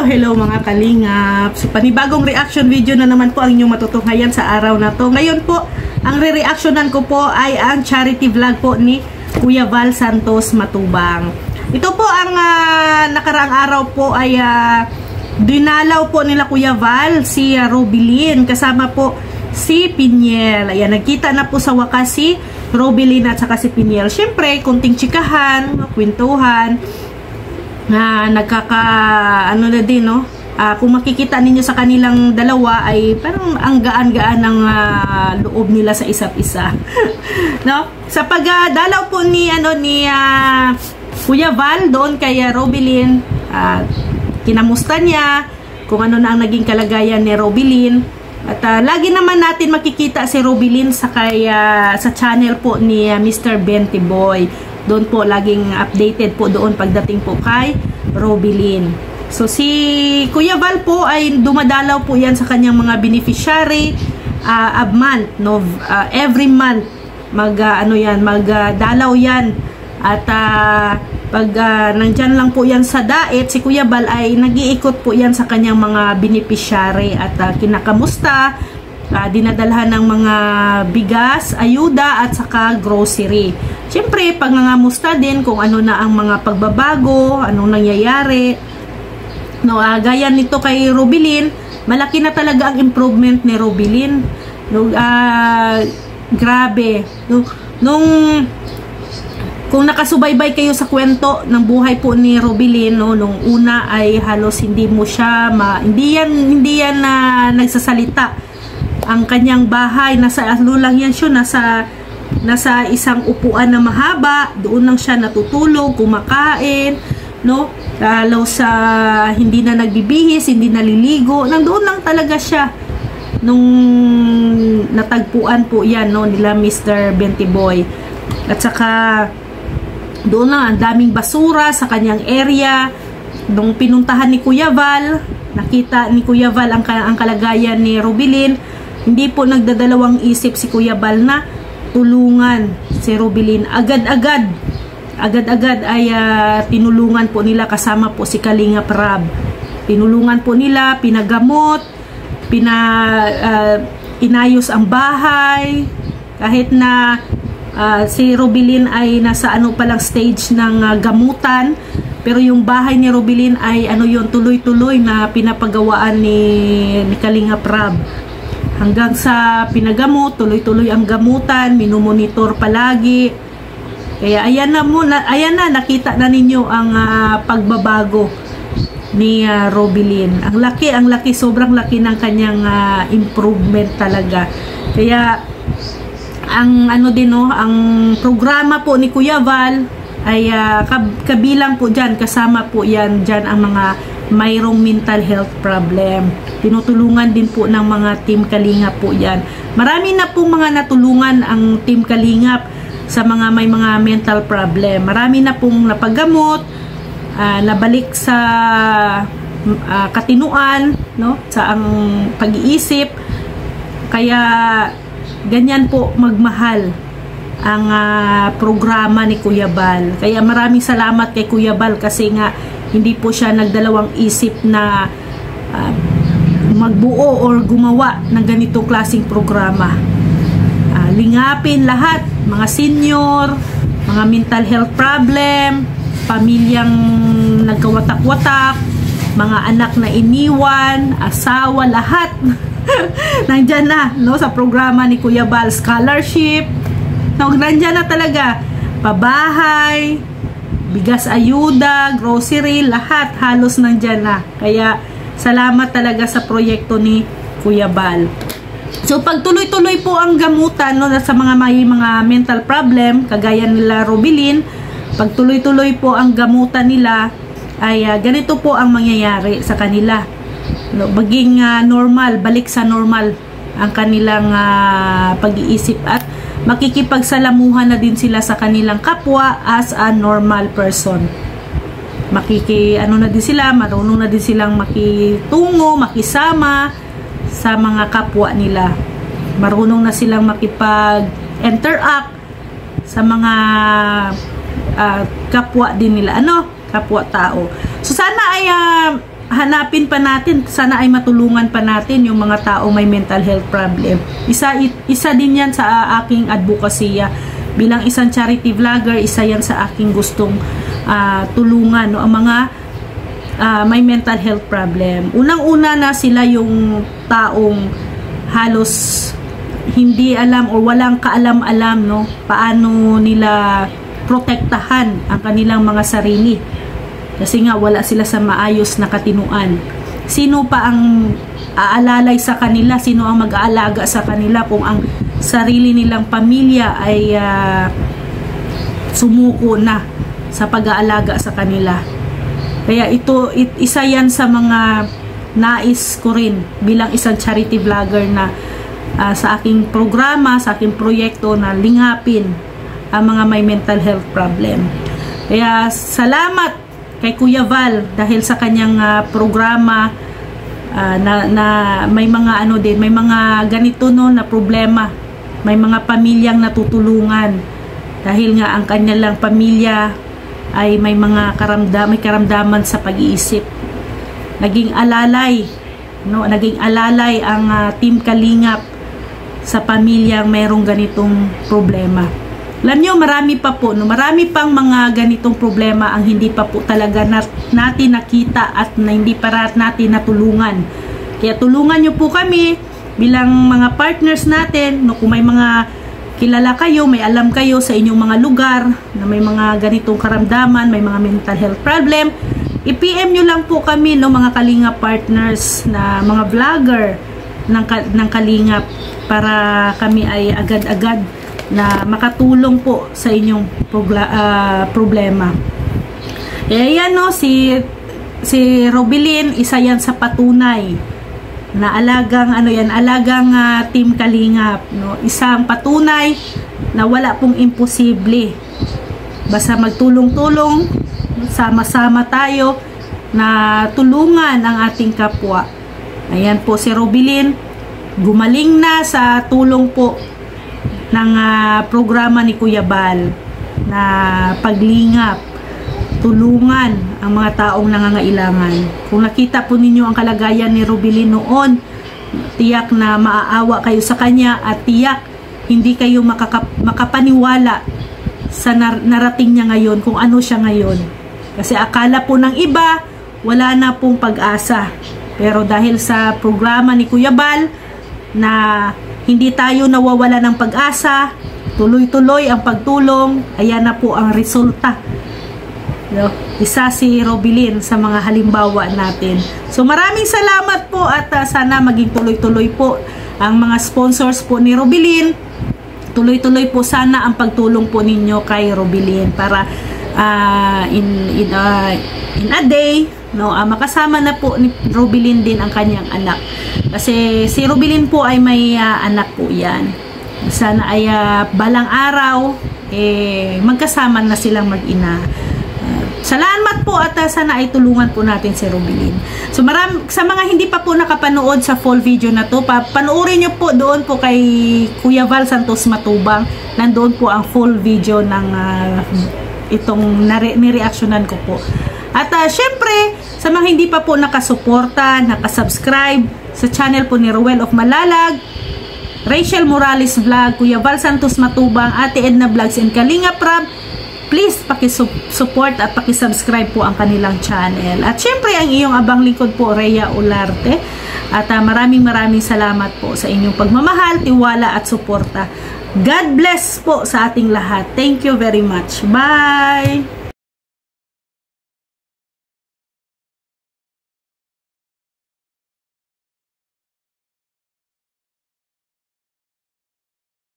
Hello mga kalingap. So panibagong reaction video na naman po ang inyong matutunghayan sa araw na to. Ngayon po, ang re-reactionan ko po ay ang charity vlog po ni Kuya Val Santos Matubang. Ito po ang nakaraang araw po ay dinalaw po nila Kuya Val si Robilin kasama po si Piniel. Ayan, nagkita na po sa wakas si Robilin at saka si Piniel. Siyempre, kunting chikahan, kwentuhan, na ano na din, no? Kung makikita ninyo sa kanilang dalawa ay parang ang gaan-gaan ng loob nila sa isa't isa. No? Sa pagdalaw po ni Kuya Val doon kay Robilin, kinamusta niya kung ano na ang naging kalagayan ni Robilin. At lagi naman natin makikita si Robilin sa channel po ni Mr. Benty Boy. Doon po laging updated po doon pagdating po kay Robilin. So si Kuya Val po ay dumadalaw po yan sa kanyang mga beneficiary a month, no? Every month magdalaw yan. At pag nandyan lang po yan sa daet, si Kuya Val ay nag-iikot po yan sa kanyang mga beneficiary at kinakamusta, dinadalhan ng mga bigas, ayuda at saka grocery. Siyempre, pangangamusta din kung ano na ang mga pagbabago, anong nangyayari. No, gaya nito kay Robilin, malaki na talaga ang improvement ni Robilin. No, grabe. No, kung nakasubaybay kayo sa kwento ng buhay po ni Robilin, no, nung una ay halos hindi mo siya hindi yan nagsasalita. Ang kanyang bahay nasa lang yan siya, nasa isang upuan na mahaba, doon lang siya natutulog, kumakain, no? Lalo sa hindi na nagbibihis, hindi naliligo, nandoon lang talaga siya. Nung natagpuan po yan, no, nila Mr. Benty Boy. At saka doon lang ang daming basura sa kanyang area. Nung pinuntahan ni Kuya Val, nakita ni Kuya Val ang kalagayan ni Robilin, hindi po nagdadalawang isip si Kuya Val na tulungan si Robilin. Agad-agad ay tinulungan po nila kasama po si Kalingap Rab. Tinulungan po nila, pinagamot, inayos ang bahay, kahit na si Robilin ay nasa palang stage ng gamutan, pero yung bahay ni Robilin ay tuloy-tuloy na pinapagawaan ni Kalingap Rab. Hanggang sa pinagamot, tuloy-tuloy ang gamutan, minumonitor palagi. Kaya ayan na, nakita na ninyo ang pagbabago ni Robilin. Ang laki, sobrang laki ng kanyang improvement talaga. Kaya ang ang programa po ni Kuya Val ay kabilang po dyan, kasama po yan dyan ang mga mayroong mental health problem. Tinutulungan din po ng mga Team Kalingap po yan. Marami na pong mga natulungan ang Team Kalingap sa mga may mga mental problem. Marami na pong napagamot, nabalik sa katinuan, no, sa ang pag-iisip. Kaya ganyan po magmahal ang programa ni Kuya Val. Kaya maraming salamat kay Kuya Val kasi nga hindi po siya nagdalawang isip na magbuo or gumawa ng ganitong klaseng programa. Lingapin lahat, mga senior, mga mental health problem, pamilyang nagkawatak-watak, mga anak na iniwan, asawa, lahat nandyan na, no, sa programa ni Kuya Val. Scholarship, no, nandyan na talaga, pabahay, bigas, ayuda, grocery, lahat halos nandyan na. Kaya salamat talaga sa proyekto ni Kuya Val. So pagtuloy-tuloy po ang gamutan, no, sa mga may mga mental problem kagaya nila Robilin, pagtuloy-tuloy po ang gamutan nila ay ganito po ang mangyayari sa kanila, no, maging normal, balik sa normal ang kanilang pag-iisip at makikipagsalamuhan na din sila sa kanilang kapwa as a normal person. Na din sila, marunong na din silang makitungo, makisama sa mga kapwa nila. Marunong na silang makipag-interact sa mga kapwa din nila, kapwa tao. So sana ay hanapin pa natin, sana ay matulungan pa natin yung mga taong may mental health problem. Isa din yan sa aking advokasya. Bilang isang charity vlogger, isa yan sa aking gustong tulungan, no? Ang mga may mental health problem. Unang-una na sila yung taong halos hindi alam o walang kaalam-alam, no? Paano nila protektahan ang kanilang mga sarili. Kasi nga wala sila sa maayos na katinuan. Sino pa ang aalalay sa kanila? Sino ang mag-aalaga sa kanila kung ang sarili nilang pamilya ay sumuko na sa pag-aalaga sa kanila? Kaya isa yan sa mga nais ko rin bilang isang charity vlogger na sa aking programa, sa aking proyekto na lingapin ang mga may mental health problem. Kaya salamat kay Kuya Val dahil sa kanyang programa na may mga may mga ganito, no, na problema. May mga pamilyang natutulungan dahil nga ang kanilang pamilya ay may mga karamdaman sa pag-iisip. Naging alalay, no, naging alalay ang Team Kalingap sa pamilyang mayroong ganitong problema. Alam nyo, marami pa po, no? Marami pang mga ganitong problema ang hindi pa po talaga natin nakita at na hindi pa natin natulungan. Kaya tulungan nyo po kami bilang mga partners natin, no? Kung may mga kilala kayo, may alam kayo sa inyong mga lugar na may mga ganitong karamdaman, may mga mental health problem, i-PM nyo lang po kami, no, mga Kalingap partners na mga vlogger ng Kalingap para kami ay agad-agad na makatulong po sa inyong problema. Yan, no, si Robilin, isa yan sa patunay na alagang alagang Team Kalingap, no, isang patunay na wala pong imposible. Basta magtulong-tulong, sama-sama tayo na tulungan ang ating kapwa. Ayan po si Robilin, gumaling na sa tulong po ng programa ni Kuya Val na paglingap, tulungan ang mga taong nangangailangan. Kung nakita po ninyo ang kalagayan ni Robilin noon, tiyak na maaawa kayo sa kanya at tiyak hindi kayo makapaniwala sa narating niya ngayon, kung ano siya ngayon. Kasi akala po ng iba wala na pong pag-asa, pero dahil sa programa ni Kuya Val na hindi tayo nawawala ng pag-asa, tuloy-tuloy ang pagtulong, ayan na po ang resulta. No? Isa si Robilin sa mga halimbawa natin. So maraming salamat po at sana maging tuloy-tuloy po ang mga sponsors po ni Robilin. Tuloy-tuloy po sana ang pagtulong po ninyo kay Robilin para in a day, no, makasama na po ni Robilin din ang kanyang anak. Kasi si Robilin po ay may anak po yan. Sana ay balang araw magkasama na silang mag-ina. Salamat po at sana ay tulungan po natin si Robilin. So sa mga hindi pa po nakapanood sa full video na to, panoorin nyo po doon po kay Kuya Val Santos Matubang. Nandoon po ang full video ng itong nireaksyonan ko po. At syempre, sa mga hindi pa po nakasuporta, nakasubscribe sa channel po ni Ruel of Malalag, Rachel Morales Vlog, Kuya Val Santos Matubang, Ate Edna Vlogs and Kalingap Rab, please pakisupport at pakisubscribe po ang kanilang channel. At syempre, ang iyong abang lingkod po, Rhea Olarte. At maraming salamat po sa inyong pagmamahal, tiwala at suporta. God bless po sa ating lahat. Thank you very much. Bye!